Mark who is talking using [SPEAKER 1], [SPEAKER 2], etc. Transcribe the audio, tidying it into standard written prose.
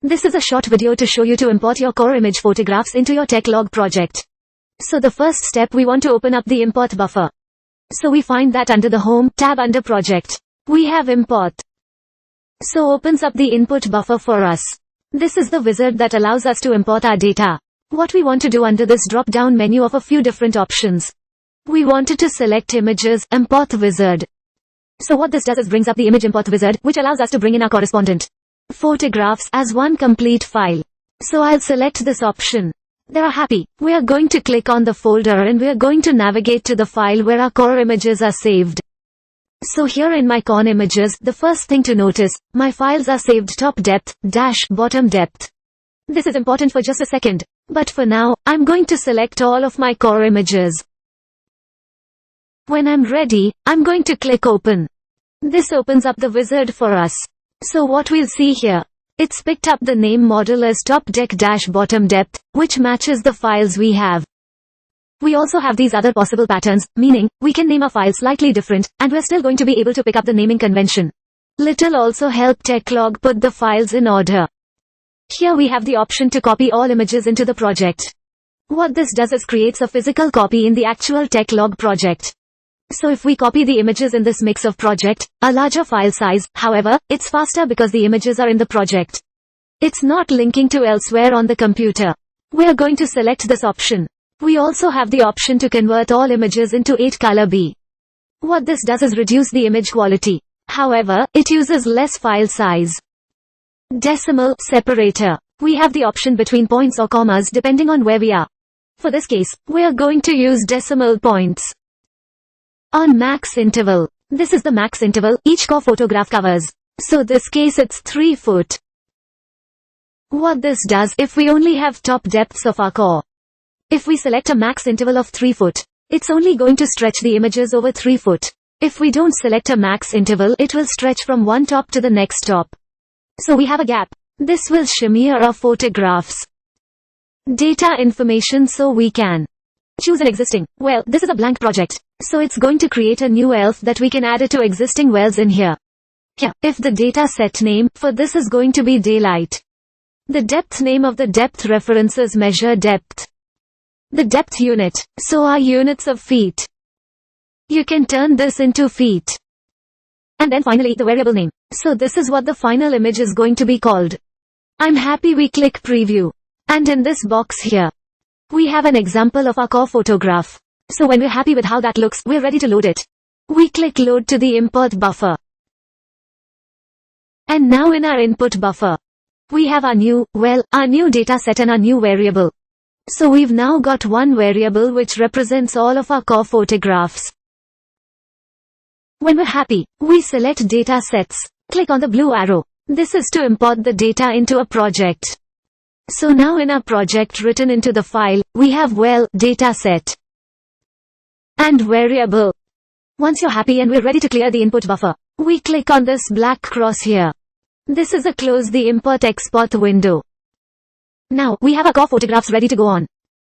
[SPEAKER 1] This is a short video to show you to import your core image photographs into your Techlog project. So the first step, we want to open up the import buffer. So we find that under the Home tab under Project, we have Import. So opens up the input buffer for us. This is the wizard that allows us to import our data. What we want to do under this drop-down menu of a few different options. We wanted to select Images, Import Wizard. So what this does is brings up the Image Import Wizard, which allows us to bring in our correspondent photographs as one complete file. So I'll select this option. They are happy. We are going to click on the folder and we are going to navigate to the file where our core images are saved. So here in my core images, the first thing to notice, my files are saved top depth, bottom depth. This is important for just a second. But for now, I'm going to select all of my core images. When I'm ready, I'm going to click open. This opens up the wizard for us. So what we'll see here, it's picked up the name model as top depth bottom depth, which matches the files we have. We also have these other possible patterns, meaning, we can name our file slightly different, and we're still going to be able to pick up the naming convention. Little also help Techlog put the files in order. Here we have the option to copy all images into the project. What this does is creates a physical copy in the actual Techlog project. So if we copy the images in this mix of project, a larger file size, however, it's faster because the images are in the project. It's not linking to elsewhere on the computer. We are going to select this option. We also have the option to convert all images into 8 color B. What this does is reduce the image quality. However, it uses less file size. Decimal separator. We have the option between points or commas depending on where we are. For this case, we are going to use decimal points. On max interval. This is the max interval each core photograph covers. So this case it's 3 foot. What this does, if we only have top depths of our core. If we select a max interval of 3 foot, it's only going to stretch the images over 3 foot. If we don't select a max interval, it will stretch from one top to the next top. So we have a gap. This will shimmer our photographs. Data information, so we can choose an existing. Well, this is a blank project. So it's going to create a new ELF that we can add it to existing wells in here. Here, if the data set name for this is going to be daylight. The depth name of the depth references measure depth. The depth unit, so our units of feet. You can turn this into feet. And then finally the variable name. So this is what the final image is going to be called. I'm happy we click preview. And in this box here, we have an example of our core photograph. So when we're happy with how that looks, we're ready to load it. We click load to the import buffer. And now in our input buffer, we have our new data set and our new variable. So we've now got one variable which represents all of our core photographs. When we're happy, we select data sets. Click on the blue arrow. This is to import the data into a project. So now in our project written into the file, we have data set and variable. Once you're happy and we're ready to clear the input buffer, we click on this black cross here. This is a close the import export window. Now, we have our core photographs ready to go on.